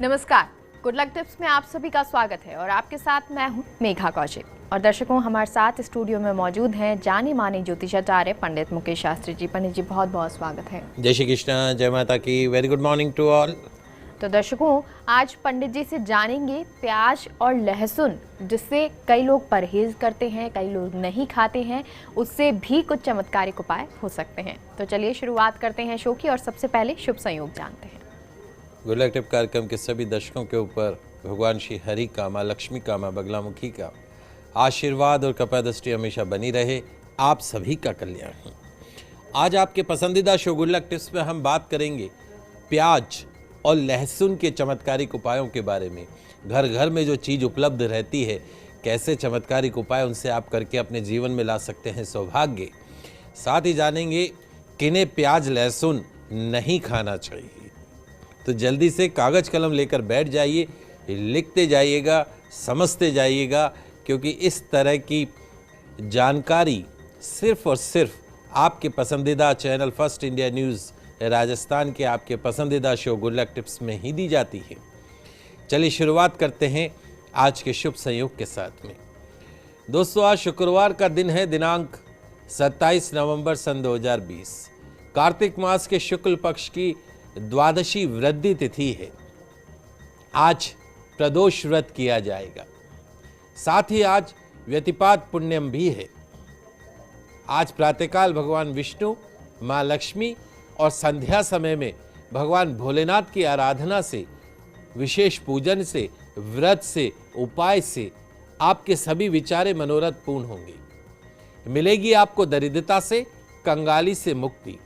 नमस्कार, good luck tips में आप सभी का स्वागत है और आपके साथ मैं हूं मेघा कौशिक। और दर्शकों, हमारे साथ स्टूडियो में मौजूद हैं जाने माने ज्योतिषाचार्य पंडित मुकेश शास्त्री जी। पंडित जी, बहुत बहुत स्वागत है। जय श्री कृष्ण, जय माता की। Very good morning to all. तो दर्शकों, आज पंडित जी से जानेंगे प्याज और लहसुन, जिससे कई लोग परहेज करते हैं, कई लोग नहीं खाते हैं, उससे भी कुछ चमत्कारिक उपाय हो सकते हैं। तो चलिए शुरुआत करते हैं शो की और सबसे पहले शुभ संयोग जानते हैं। गुड लक टिप कार्यक्रम के सभी दर्शकों के ऊपर भगवान श्री हरि का, माँ लक्ष्मी का, माँ बगलामुखी का आशीर्वाद और कृपा दृष्टि हमेशा बनी रहे। आप सभी का कल्याण हो। आज आपके पसंदीदा शो गुड लक टिप्स में हम बात करेंगे प्याज और लहसुन के चमत्कारिक उपायों के बारे में। घर घर में जो चीज़ उपलब्ध रहती है, कैसे चमत्कारिक उपाय उनसे आप करके अपने जीवन में ला सकते हैं सौभाग्य। साथ ही जानेंगे किन्हें प्याज लहसुन नहीं खाना चाहिए। तो जल्दी से कागज कलम लेकर बैठ जाइए, लिखते जाइएगा, समझते जाइएगा, क्योंकि इस तरह की जानकारी सिर्फ और सिर्फ आपके पसंदीदा channel first India news Rajasthan के आपके पसंदीदा शो गुड लक टिप्स में ही दी जाती है। चलिए शुरुआत करते हैं आज के शुभ संयोग के साथ में। दोस्तों, आज शुक्रवार का दिन है, दिनांक 27 नवंबर सन 2020। कार्तिक मास के शुक्ल पक्ष की द्वादशी वृद्धि तिथि है। आज प्रदोष व्रत किया जाएगा। साथ ही आज व्यतिपात पुण्यम भी है। आज प्रातःकाल भगवान विष्णु, माँ लक्ष्मी और संध्या समय में भगवान भोलेनाथ की आराधना से, विशेष पूजन से, व्रत से, उपाय से आपके सभी विचारे मनोरथ पूर्ण होंगे। मिलेगी आपको दरिद्रता से, कंगाली से मुक्ति।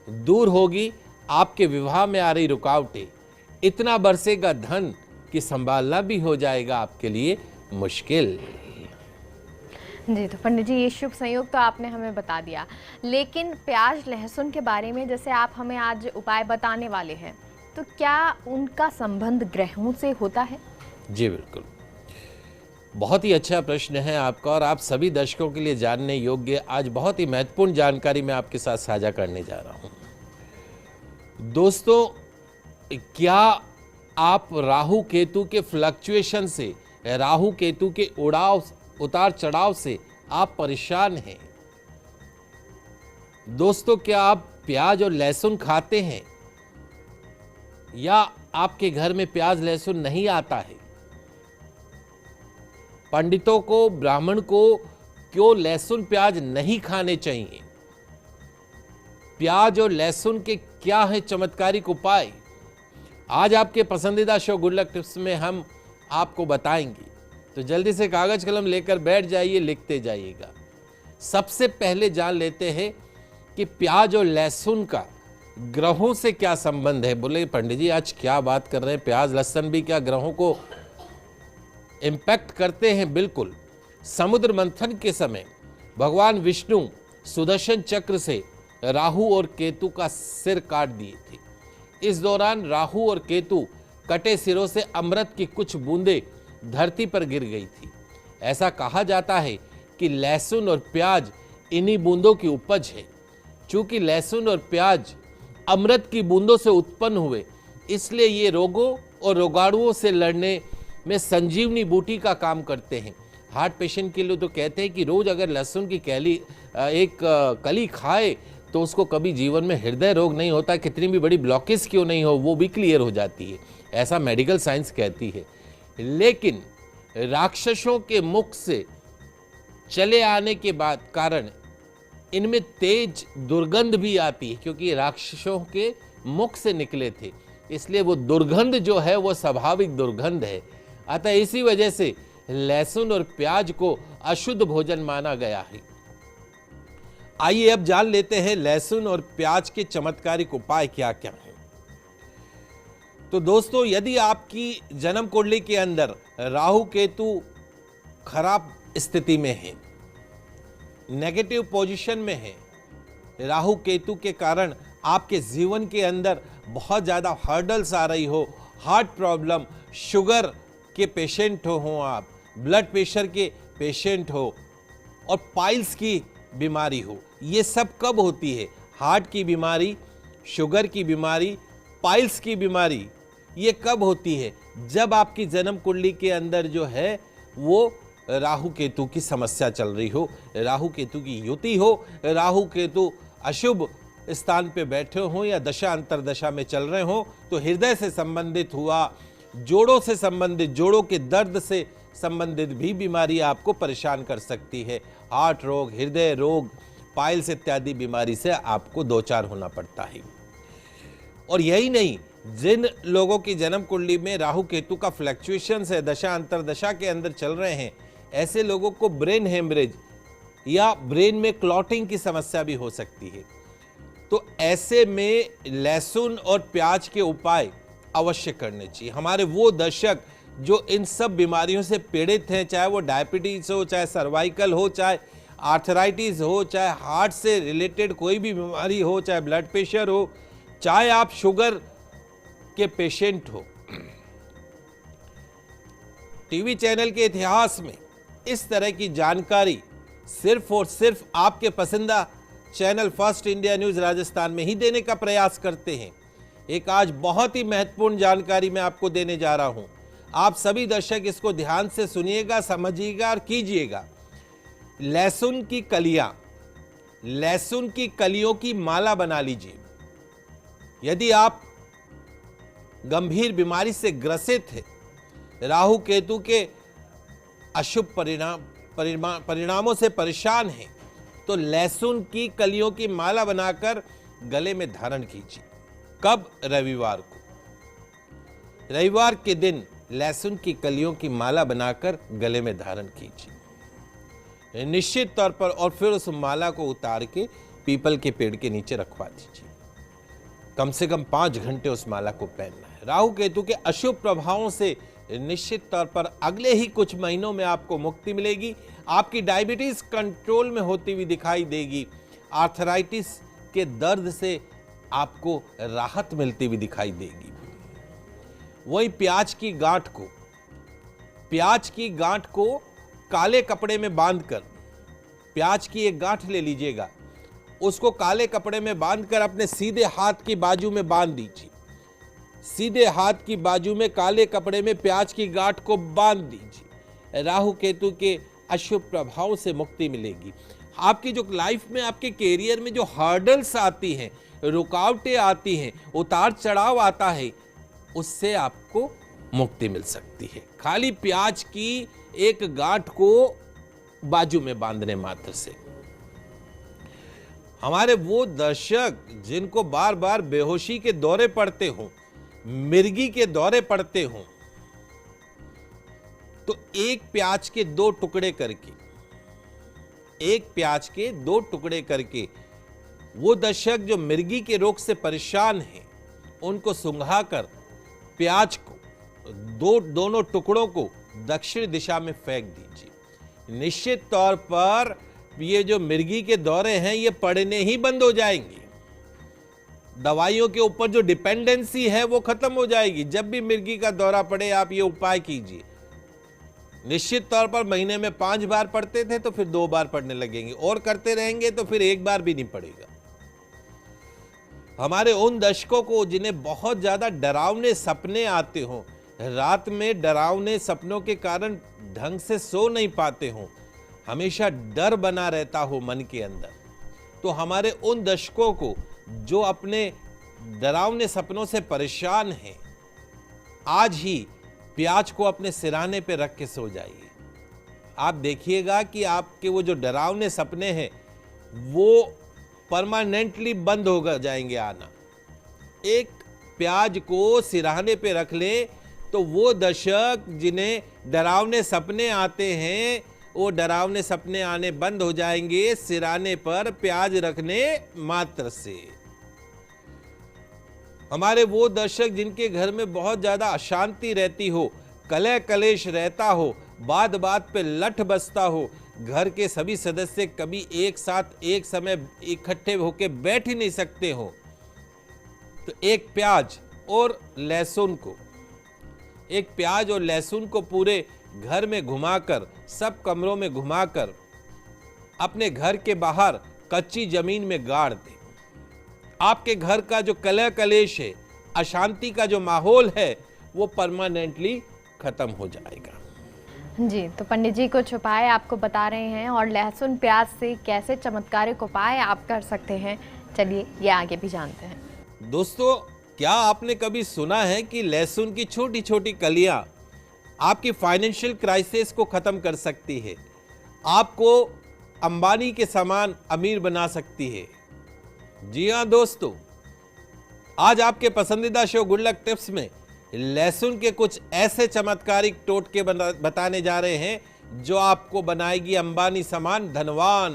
दूर होगी आपके विवाह में आ रही रुकावटें। इतना बरसेगा धन कि संभालना भी हो जाएगा आपके लिए मुश्किल। जी, तो पंडित जी, ये शुभ संयोग तो आपने हमें बता दिया, लेकिन प्याज लहसुन के बारे में जैसे आप हमें आज उपाय बताने वाले हैं, तो क्या उनका संबंध ग्रहों से होता है? जी बिल्कुल, बहुत ही अच्छा प्रश्न है आपका और आप सभी दर्शकों के लिए जानने योग्य आज बहुत ही महत्वपूर्ण जानकारी मैं आपके साथ साझा करने जा रहा हूं। दोस्तों, क्या आप राहु केतु के फ्लक्चुएशन से, राहु केतु के उतार चढ़ाव से आप परेशान हैं? दोस्तों, क्या आप प्याज और लहसुन खाते हैं या आपके घर में प्याज लहसुन नहीं आता है? पंडितों को, ब्राह्मण को क्यों लहसुन प्याज नहीं खाने चाहिए? प्याज और लहसुन के क्या है चमत्कारिक उपाय? आज आपके पसंदीदा शो गुड लक टिप्स में हम आपको बताएंगे। तो जल्दी से कागज कलम लेकर बैठ जाइए, लिखते जाइएगा। सबसे पहले जान लेते हैं कि प्याज और लहसुन का ग्रहों से क्या संबंध है। बोले पंडित जी, आज क्या बात कर रहे हैं, प्याज लहसुन भी क्या ग्रहों को इंपैक्ट करते हैं? बिल्कुल। समुद्र मंथन के समय भगवान विष्णु सुदर्शन चक्र से राहु और केतु का सिर काट दिए थे। इस दौरान राहु और केतु कटे सिरों से अमृत की कुछ बूंदें धरती पर गिर गई थी। ऐसा कहा जाता है कि लहसुन और प्याज इन्हीं बूंदों की उपज है। चूंकि लहसुन और प्याज अमृत की बूंदों से उत्पन्न हुए, इसलिए ये रोगों और रोगाणुओं से लड़ने में संजीवनी बूटी का काम करते हैं। हार्ट पेशेंट के लिए तो कहते हैं कि रोज अगर लहसुन की कली खाए तो उसको कभी जीवन में हृदय रोग नहीं होता, कितनी भी बड़ी ब्लॉकेज क्यों नहीं हो वो भी क्लियर हो जाती है, ऐसा मेडिकल साइंस कहती है। लेकिन राक्षसों के मुख से चले आने के बाद कारण इनमें तेज दुर्गंध भी आती है, क्योंकि राक्षसों के मुख से निकले थे, इसलिए वो दुर्गंध जो है वो स्वाभाविक दुर्गंध है। अतः इसी वजह से लहसुन और प्याज को अशुद्ध भोजन माना गया है। आइए अब जान लेते हैं लहसुन और प्याज के चमत्कारिक उपाय क्या क्या हैं। तो दोस्तों, यदि आपकी जन्म कुंडली के अंदर राहु केतु खराब स्थिति में है, नेगेटिव पोजीशन में है, राहु केतु के कारण आपके जीवन के अंदर बहुत ज़्यादा हर्डल्स आ रही हो, हार्ट प्रॉब्लम, शुगर के पेशेंट हो आप, ब्लड प्रेशर के पेशेंट हो और पाइल्स की बीमारी हो, ये सब कब होती है? हार्ट की बीमारी, शुगर की बीमारी, पाइल्स की बीमारी, ये कब होती है? जब आपकी जन्म कुंडली के अंदर जो है वो राहु केतु की समस्या चल रही हो, राहु केतु की युति हो, राहु केतु अशुभ स्थान पे बैठे हो या दशा अंतरदशा में चल रहे हो, तो हृदय से संबंधित हुआ, जोड़ों से संबंधित, जोड़ों के दर्द से संबंधित भी बीमारी आपको परेशान कर सकती है। हार्ट रोग, हृदय रोग, पाइल्स इत्यादि बीमारी से आपको दो चार होना पड़ता है। और यही नहीं, जिन लोगों की जन्म कुंडली में राहु केतु का फ्लक्चुएशन है, दशा अंतरदशा के अंदर चल रहे हैं, ऐसे लोगों को ब्रेन हेमरेज या ब्रेन में क्लॉटिंग की समस्या भी हो सकती है। तो ऐसे में लहसुन और प्याज के उपाय अवश्य करने चाहिए। हमारे वो दर्शक जो इन सब बीमारियों से पीड़ित हैं, चाहे वो डायबिटीज हो, चाहे सर्वाइकल हो, चाहे आर्थराइटिस हो, चाहे हार्ट से रिलेटेड कोई भी बीमारी हो, चाहे ब्लड प्रेशर हो, चाहे आप शुगर के पेशेंट हो, टीवी चैनल के इतिहास में इस तरह की जानकारी सिर्फ और सिर्फ आपके पसंदीदा channel first India news Rajasthan में ही देने का प्रयास करते हैं। एक आज बहुत ही महत्वपूर्ण जानकारी मैं आपको देने जा रहा हूं। आप सभी दर्शक इसको ध्यान से सुनिएगा, समझिएगा और कीजिएगा। लहसुन की कलियां, लहसुन की कलियों की माला बना लीजिए। यदि आप गंभीर बीमारी से ग्रसित है, राहु केतु के अशुभ परिणामों से परेशान हैं, तो लहसुन की कलियों की माला बनाकर गले में धारण कीजिए। कब? रविवार को। रविवार के दिन लहसुन की कलियों की माला बनाकर गले में धारण कीजिए निश्चित तौर पर, और फिर उस माला को उतार के पीपल के पेड़ के नीचे रखवा दीजिए। कम से कम 5 घंटे उस माला को पहनना है। राहु केतु के अशुभ प्रभावों से निश्चित तौर पर अगले ही कुछ महीनों में आपको मुक्ति मिलेगी। आपकी डायबिटीज कंट्रोल में होती हुई दिखाई देगी। आर्थराइटिस के दर्द से आपको राहत मिलती हुई दिखाई देगी। वही प्याज की गांठ को काले कपड़े में बांधकर, प्याज की एक गांठ ले लीजिएगा, उसको काले कपड़े में बांधकर अपने सीधे हाथ की बाजू में बांध दीजिए। सीधे हाथ की बाजू में काले कपड़े में प्याज की गांठ को बांध दीजिए। राहु केतु के अशुभ प्रभाव से मुक्ति मिलेगी। आपकी जो लाइफ में, आपके कैरियर में जो हर्डल्स आती हैं, रुकावटें आती हैं, उतार चढ़ाव आता है, उससे आपको मुक्ति मिल सकती है खाली प्याज की एक गांठ को बाजू में बांधने मात्र से। हमारे वो दर्शक जिनको बार बार बेहोशी के दौरे पड़ते हों, मिर्गी के दौरे पड़ते हों, तो एक प्याज के 2 टुकड़े करके वो दर्शक जो मिर्गी के रोग से परेशान हैं, उनको सुंघाकर प्याज को दोनों टुकड़ों को दक्षिण दिशा में फेंक दीजिए। निश्चित तौर पर ये जो मिर्गी के दौरे हैं, ये पड़ने ही बंद हो जाएंगे। दवाइयों के ऊपर जो डिपेंडेंसी है वो खत्म हो जाएगी। जब भी मिर्गी का दौरा पड़े, आप ये उपाय कीजिए। निश्चित तौर पर महीने में 5 बार पढ़ते थे तो फिर 2 बार पढ़ने लगेंगे, और करते रहेंगे तो फिर 1 बार भी नहीं पड़ेगा। हमारे उन दर्शकों को जिन्हें बहुत ज्यादा डरावने सपने आते हों, रात में डरावने सपनों के कारण ढंग से सो नहीं पाते हों, हमेशा डर बना रहता हो मन के अंदर, तो हमारे उन दर्शकों को जो अपने डरावने सपनों से परेशान हैं, आज ही प्याज को अपने सिरहाने पे रख के सो जाइए। आप देखिएगा कि आपके वो जो डरावने सपने हैं वो परमानेंटली बंद हो जाएंगे आना। एक प्याज को सिरहाने पे रख लें तो वो दर्शक जिन्हें डरावने सपने आते हैं, वो डरावने सपने आने बंद हो जाएंगे सिरहाने पर प्याज रखने मात्र से। हमारे वो दर्शक जिनके घर में बहुत ज्यादा अशांति रहती हो, कलह कलेश रहता हो, बात बात पे लठ बसता हो, घर के सभी सदस्य कभी एक साथ एक समय इकट्ठे होकर बैठ ही नहीं सकते हो, तो एक प्याज और लहसुन को पूरे घर में घुमाकर, सब कमरों में घुमाकर अपने घर के बाहर कच्ची जमीन में गाड़ दें। आपके घर का जो कलह कलेश है, अशांति का जो माहौल है वो परमानेंटली खत्म हो जाएगा। जी, तो पंडित जी कुछ उपाय आपको बता रहे हैं और लहसुन प्याज से कैसे चमत्कारिक उपाय आप कर सकते हैं, चलिए ये आगे भी जानते हैं। दोस्तों, क्या आपने कभी सुना है कि लहसुन की छोटी छोटी कलियां आपकी फाइनेंशियल क्राइसिस को खत्म कर सकती है, आपको अंबानी के समान अमीर बना सकती है? जी हाँ दोस्तों, आज आपके पसंदीदा शो गुड लक टिप्स में लहसुन के कुछ ऐसे चमत्कारिक टोटके बताने जा रहे हैं जो आपको बनाएगी अंबानी समान धनवान,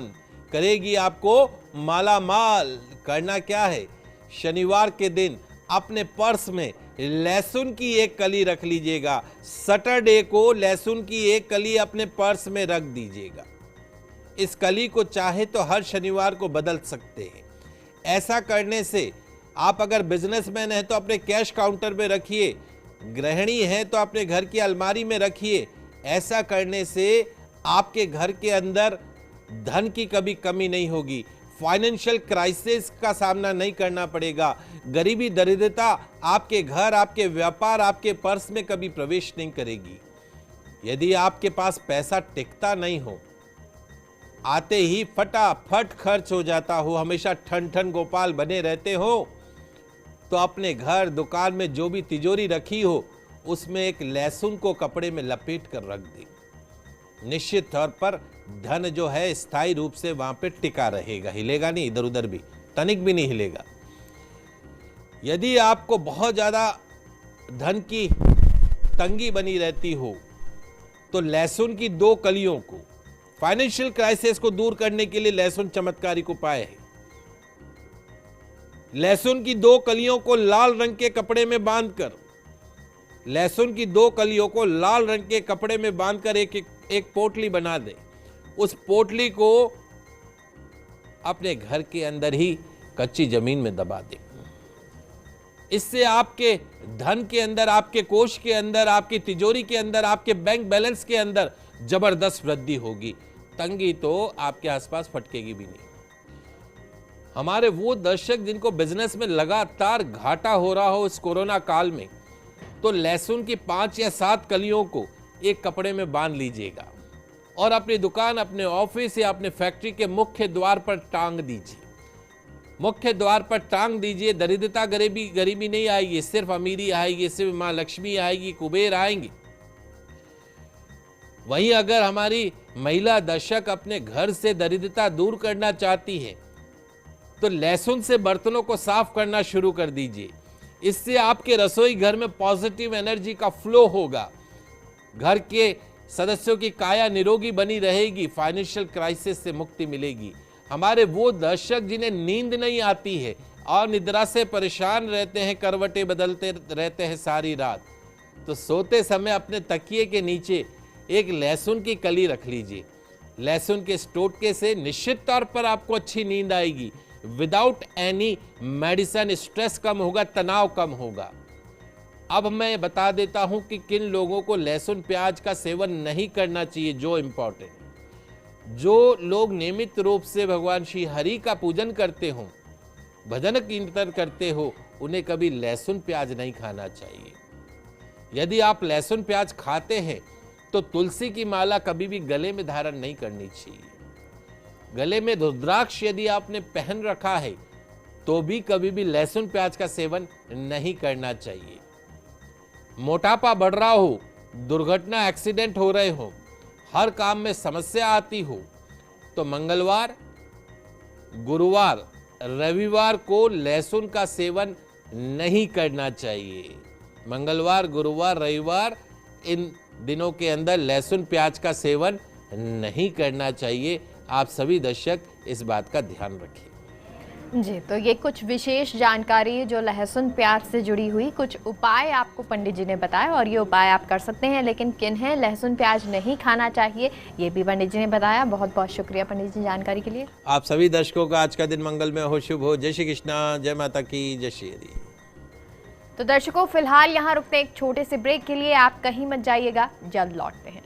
करेगी आपको माला माल। करना क्या है, शनिवार के दिन अपने पर्स में लहसुन की एक कली रख लीजिएगा। सैटरडे को लहसुन की एक कली अपने पर्स में रख दीजिएगा। इस कली को चाहे तो हर शनिवार को बदल सकते हैं। ऐसा करने से आप अगर बिजनेसमैन हैं तो अपने कैश काउंटर में रखिए, गृहिणी हैं तो अपने घर की अलमारी में रखिए। ऐसा करने से आपके घर के अंदर धन की कभी कमी नहीं होगी, फाइनेंशियल क्राइसिस का सामना नहीं करना पड़ेगा, गरीबी दरिद्रता आपके घर, आपके व्यापार, आपके पर्स में कभी प्रवेश नहीं करेगी। यदि आपके पास पैसा टिकता नहीं हो, आते ही फटाफट खर्च हो जाता हो, हमेशा ठन ठन गोपाल बने रहते हो, तो अपने घर दुकान में जो भी तिजोरी रखी हो उसमें एक लहसुन को कपड़े में लपेट कर रख दे। निश्चित तौर पर धन जो है स्थायी रूप से वहां पे टिका रहेगा, हिलेगा नहीं, इधर उधर भी तनिक भी नहीं हिलेगा। यदि आपको बहुत ज्यादा धन की तंगी बनी रहती हो तो लहसुन की 2 कलियों को, फाइनेंशियल क्राइसिस को दूर करने के लिए लहसुन चमत्कारिक उपाय है। लहसुन की 2 कलियों को लाल रंग के कपड़े में बांधकर, लहसुन की 2 कलियों को लाल रंग के कपड़े में बांधकर एक पोटली बना दें। उस पोटली को अपने घर के अंदर ही कच्ची जमीन में दबा दें। इससे आपके धन के अंदर, आपके कोष के अंदर, आपकी तिजोरी के अंदर, आपके बैंक बैलेंस के अंदर जबरदस्त वृद्धि होगी। तंगी तो आपके आसपास फटकेगी भी नहीं। हमारे वो दर्शक जिनको बिजनेस में लगातार घाटा हो रहा हो इस कोरोना काल में, तो लहसुन की 5 या 7 कलियों को एक कपड़े में बांध लीजिएगा और अपनी दुकान, अपने ऑफिस या अपने फैक्ट्री के मुख्य द्वार पर टांग दीजिए। मुख्य द्वार पर टांग दीजिए। दरिद्रता गरीबी नहीं आएगी, सिर्फ अमीरी आएगी, सिर्फ मां लक्ष्मी आएगी, कुबेर आएंगे। वहीं अगर हमारी महिला दर्शक अपने घर से दरिद्रता दूर करना चाहती है तो लहसुन से बर्तनों को साफ करना शुरू कर दीजिए। इससे आपके रसोई घर में पॉजिटिव एनर्जी का फ्लो होगा, घर के सदस्यों की काया निरोगी बनी रहेगी, फाइनेंशियल क्राइसिस से मुक्ति मिलेगी। हमारे वो दर्शक जिन्हें नींद नहीं आती है और निद्रा से परेशान रहते हैं, करवटें बदलते रहते हैं सारी रात, तो सोते समय अपने तकिए के नीचे एक लहसुन की कली रख लीजिए। लहसुन के इस टोटके से निश्चित तौर पर आपको अच्छी नींद आएगी। विदाउट एनी मेडिसिन स्ट्रेस कम होगा, तनाव कम होगा। अब मैं बता देता हूं कि किन लोगों को लहसुन प्याज का सेवन नहीं करना चाहिए। जो इंपॉर्टेंट, जो लोग नियमित रूप से भगवान श्री हरि का पूजन करते हो, भजन कीर्तन करते हो, उन्हें कभी लहसुन प्याज नहीं खाना चाहिए। यदि आप लहसुन प्याज खाते हैं तो तुलसी की माला कभी भी गले में धारण नहीं करनी चाहिए। गले में रुद्राक्ष यदि आपने पहन रखा है तो भी कभी भी लहसुन प्याज का सेवन नहीं करना चाहिए। मोटापा बढ़ रहा हो, दुर्घटना, एक्सीडेंट हो रहे हो, हर काम में समस्या आती हो, तो मंगलवार, गुरुवार, रविवार को लहसुन का सेवन नहीं करना चाहिए। मंगलवार, गुरुवार, रविवार, इन दिनों के अंदर लहसुन प्याज का सेवन नहीं करना चाहिए। आप सभी दर्शक इस बात का ध्यान रखें। जी, तो ये कुछ विशेष जानकारी जो लहसुन प्याज से जुड़ी हुई, कुछ उपाय आपको पंडित जी ने बताया और ये उपाय आप कर सकते हैं। लेकिन किन्हें लहसुन प्याज नहीं खाना चाहिए ये भी पंडित जी ने बताया। बहुत बहुत शुक्रिया पंडित जी जानकारी के लिए। आप सभी दर्शकों का आज का दिन मंगलमय हो, शुभ हो। जय श्री कृष्णा, जय माता की, जय श्री हरि। तो दर्शकों, फिलहाल यहाँ रुकते हैं एक छोटे से ब्रेक के लिए। आप कहीं मत जाइएगा, जल्द लौटते हैं।